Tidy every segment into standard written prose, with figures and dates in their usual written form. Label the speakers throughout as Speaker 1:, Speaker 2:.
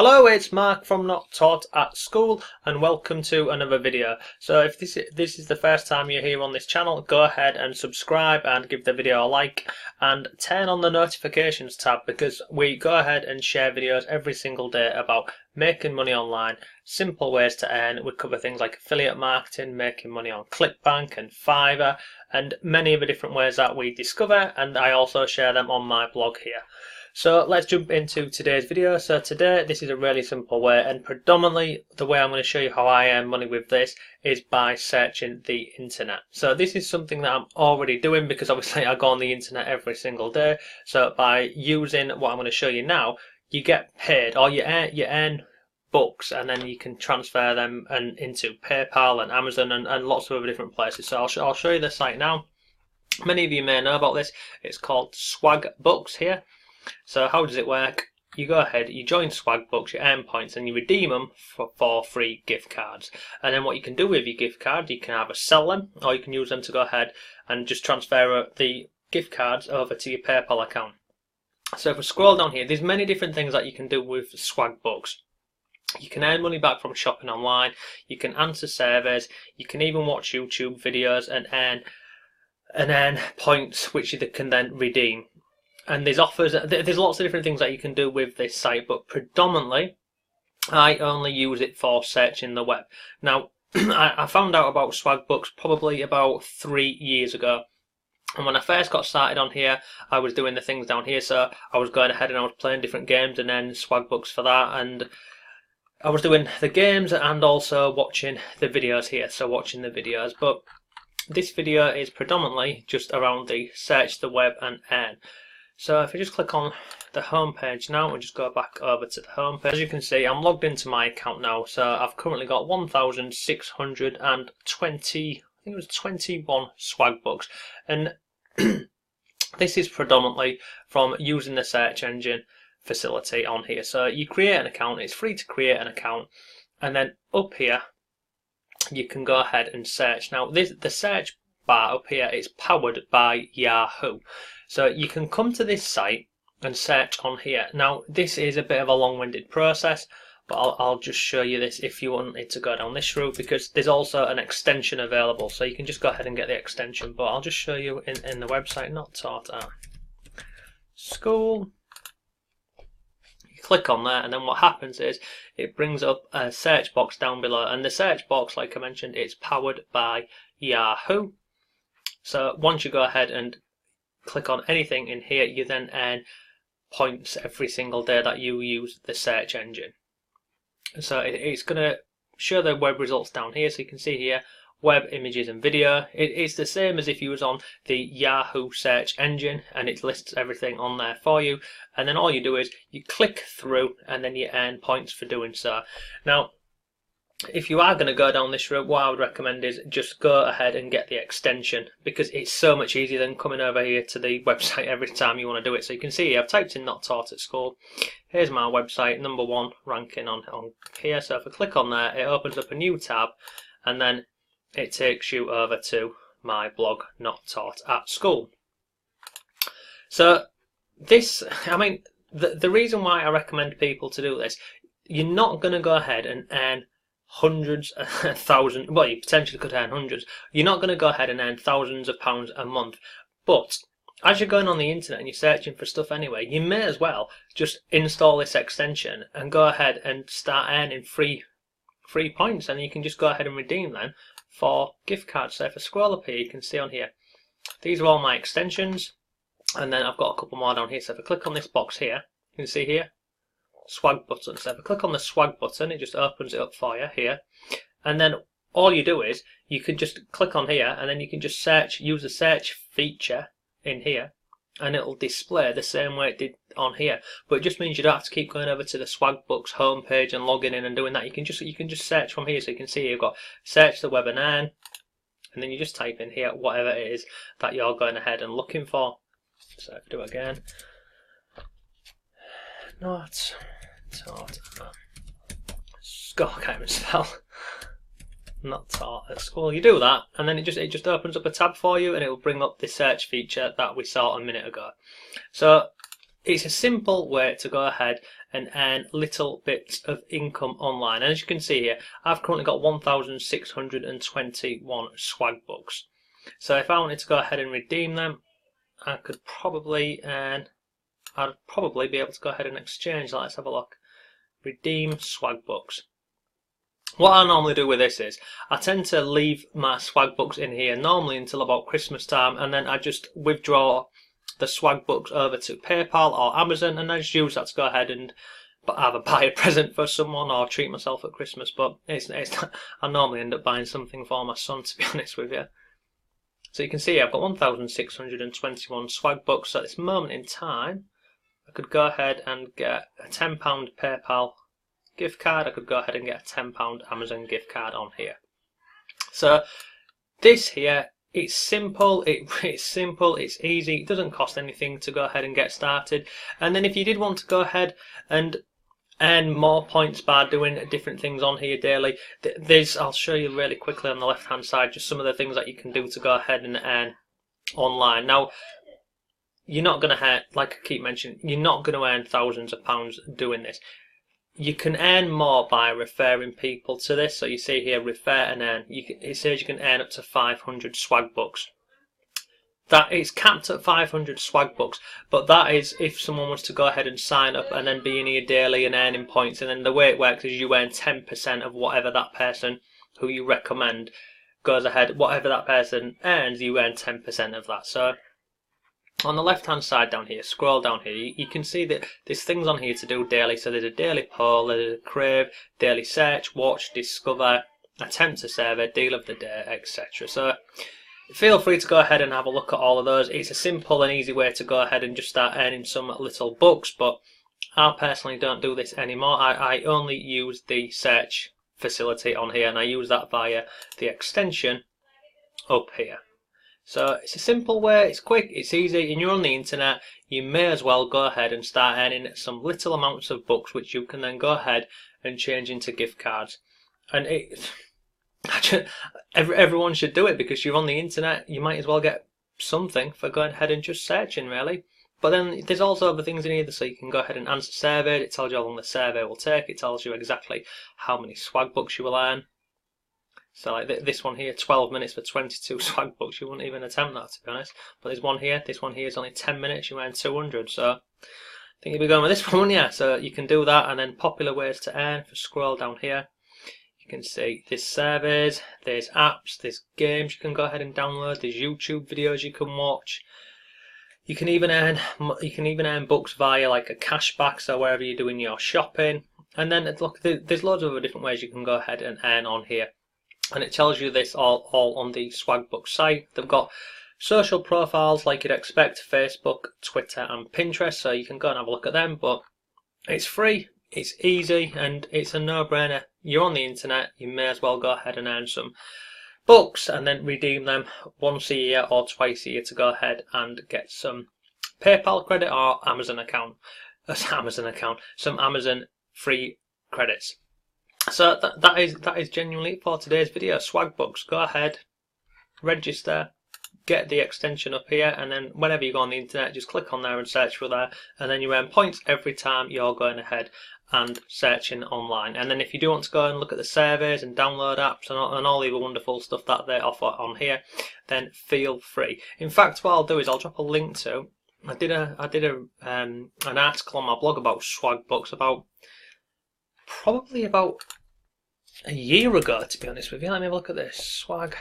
Speaker 1: Hello, it's Mark from Not Taught at School and welcome to another video. So if this is the first time you're here on this channel, go ahead and subscribe and give the video a like and turn on the notifications tab because we go ahead and share videos every single day about making money online, simple ways to earn. We cover things like affiliate marketing, making money on ClickBank and Fiverr and many of the different ways that we discover, and I also share them on my blog here. So let's jump into today's video. So today this is a really simple way, and predominantly the way I'm going to show you how I earn money with this is by searching the internet. So this is something that I'm already doing because obviously I go on the internet every single day. So by using what I'm going to show you now, you get paid, or you earn books, and then you can transfer them into PayPal and Amazon and lots of other different places. So I'll show you the site now. Many of you may know about this. It's called Swag Books here. So how does it work? You go ahead, you join Swag Books, you earn points, and you redeem them for free gift cards. And then what you can do with your gift cards, you can either sell them, or you can use them to go ahead and just transfer the gift cards over to your PayPal account. So if we scroll down here, there's many different things that you can do with Swag Books. You can earn money back from shopping online, you can answer surveys, you can even watch YouTube videos and earn points which you can then redeem. And there's offers, there's lots of different things that you can do with this site, but predominantly I only use it for searching the web. Now, I found out about Swag Books probably about 3 years ago. And when I first got started on here, I was doing the things down here. So I was going ahead and I was playing different games and then Swag Books for that. And I was doing the games and also watching the videos here. So watching the videos. But this video is predominantly just around the search the web and earn. So if I just click on the home page now, we'll just go back over to the home page. As you can see, I'm logged into my account now, so I've currently got 1,620, I think it was 21 Swag Books, and this is predominantly from using the search engine facility on here. So you create an account, it's free to create an account, and then up here you can go ahead and search. Now the search bar up here is powered by Yahoo. So you can come to this site and search on here. Now this is a bit of a long-winded process, but I'll just show you this if you wanted to go down this route, because there's also an extension available, so you can just go ahead and get the extension. But I'll just show you in the website Not Taught at School. You click on there, and then what happens is it brings up a search box down below, and the search box, like I mentioned, it's powered by Yahoo. So once you go ahead and click on anything in here, you then earn points every single day that you use the search engine. So it's going to show the web results down here. So you can see here web, images and video. It's the same as if you was on the Yahoo search engine, and it lists everything on there for you. And then all you do is you click through and then you earn points for doing so. Now if you are going to go down this route, what I would recommend is just go ahead and get the extension, because it's so much easier than coming over here to the website every time you want to do it. So you can see here, I've typed in Not Taught at School. Here's my website, #1 ranking on here. So if I click on there, it opens up a new tab, and then it takes you over to my blog, Not Taught at School. So this, I mean, the reason why I recommend people to do this, you're not going to go ahead and earn hundreds, thousands, well, you potentially could earn hundreds. You're not going to go ahead and earn thousands of pounds a month, but as you're going on the internet and you're searching for stuff anyway, you may as well just install this extension and go ahead and start earning free points, and you can just go ahead and redeem them for gift cards. So if I scroll up here, you can see on here, these are all my extensions, and then I've got a couple more down here. So if I click on this box here, you can see here, Swag button. So if I click on the Swag button, it just opens it up for you here, and then all you do is you can just click on here, and then you can just search, use the search feature in here, and it'll display the same way it did on here. But it just means you don't have to keep going over to the Swag Books homepage and logging in and doing that. You can just search from here. So you can see you've got search the web and earn, and then you just type in here whatever it is that you're going ahead and looking for. So if I do it again, Not Taught. I can't even spell. Not Taught at School. You do that, and then it just opens up a tab for you, and it will bring up the search feature that we saw a minute ago. So it's a simple way to go ahead and earn little bits of income online. And as you can see here, I've currently got 1,621 swag bucks. So if I wanted to go ahead and redeem them, I could probably earn, I'd probably be able to go ahead and exchange. Let's have a look. Redeem swag bucks. What I normally do with this is I tend to leave my swag bucks in here normally until about Christmas time, and then I just withdraw the swag bucks over to PayPal or Amazon, and I just use that to go ahead and either buy a present for someone or treat myself at Christmas. But it's I normally end up buying something for my son, to be honest with you. So you can see I've got 1,621 swag bucks at this moment in time. I could go ahead and get a £10 PayPal gift card. I could go ahead and get a £10 Amazon gift card on here. So this here, it's simple, it's simple, it's easy, it doesn't cost anything to go ahead and get started. And then if you did want to go ahead and earn more points by doing different things on here daily, I'll show you really quickly on the left hand side just some of the things that you can do to go ahead and earn online. Now, you're not going to, like I keep mentioning, you're not going to earn thousands of pounds doing this. You can earn more by referring people to this. So you see here, refer and earn. It says you can earn up to 500 swag bucks. That is capped at 500 swag bucks, but that is if someone was to go ahead and sign up and then be in here daily and earning points. And then the way it works is you earn 10% of whatever that person who you recommend goes ahead. Whatever that person earns, you earn 10% of that. So on the left hand side down here, scroll down here, you can see that there's things on here to do daily. So there's a daily poll, there's a crave, daily search, watch, discover, attempt a survey, deal of the day, etc. So feel free to go ahead and have a look at all of those. It's a simple and easy way to go ahead and just start earning some little bucks, but I personally don't do this anymore. I only use the search facility on here, and I use that via the extension up here. So it's a simple way, it's quick, it's easy, and you're on the internet. You may as well go ahead and start earning some little amounts of bucks, which you can then go ahead and change into gift cards. And everyone should do it, because you're on the internet. You might as well get something for going ahead and just searching, really. But then there's also other things in here, so you can go ahead and answer surveys. It tells you how long the survey will take. It tells you exactly how many swag bucks you will earn. So like this one here, 12 minutes for 22 swag bucks. You wouldn't even attempt that, to be honest. But there's one here. This one here is only 10 minutes. You earn 200. So I think you'll be going with this one, yeah. So you can do that, and then popular ways to earn. If you scroll down here, you can see there's surveys, there's apps, there's games you can go ahead and download. There's YouTube videos you can watch. You can even earn bucks via like a cashback, so wherever you're doing your shopping. And then look, there's loads of other different ways you can go ahead and earn on here. And it tells you this all on the Swagbucks site. They've got social profiles like you'd expect: Facebook, Twitter and Pinterest, so you can go and have a look at them. But it's free, it's easy, and it's a no-brainer. You're on the internet, you may as well go ahead and earn some bucks and then redeem them once a year or twice a year to go ahead and get some PayPal credit or Amazon account, some Amazon free credits. So that is genuinely it for today's video. Swagbucks. Go ahead, register, get the extension up here, and then whenever you go on the internet, just click on there and search for there, and then you earn points every time you're going ahead and searching online. And then if you do want to go and look at the surveys and download apps and all the wonderful stuff that they offer on here, then feel free. In fact, what I'll do is I'll drop a link to. I did an article on my blog about Swagbucks probably about a year ago, to be honest with you. Let me have a look at this. Swagbucks.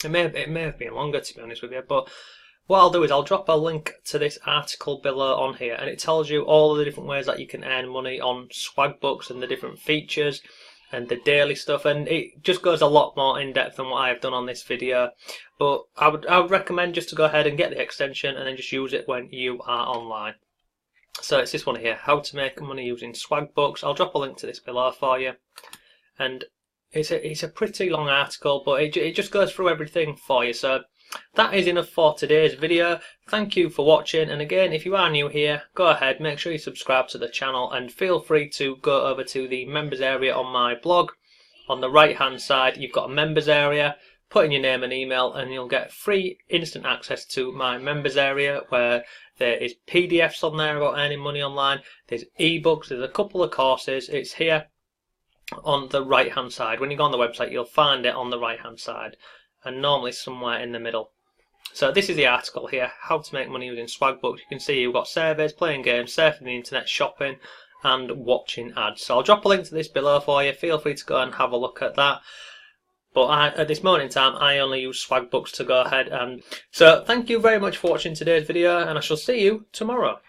Speaker 1: It may have been longer, to be honest with you, but what I'll do is I'll drop a link to this article below on here, and it tells you all of the different ways that you can earn money on Swagbucks and the different features and the daily stuff, and it just goes a lot more in depth than what I have done on this video. But I would recommend just to go ahead and get the extension and then just use it when you are online. So it's this one here, how to make money using Swagbucks. I'll drop a link to this below for you, and it's a pretty long article, but it just goes through everything for you. So that is enough for today's video. Thank you for watching, and again, if you are new here, go ahead, make sure you subscribe to the channel, and feel free to go over to the members area on my blog. On the right hand side, you've got a members area. put in your name and email, and you'll get free instant access to my members area, where there is PDFs on there about earning money online. There's ebooks, there's a couple of courses. It's here on the right hand side. When you go on the website, you'll find it on the right hand side, and normally somewhere in the middle. So this is the article here, how to make money using Swagbooks. You can see you've got surveys, playing games, surfing the internet, shopping and watching ads. So I'll drop a link to this below for you. Feel free to go and have a look at that. But at this moment in time, I only use Swagbooks to go ahead. And so thank you very much for watching today's video, and I shall see you tomorrow.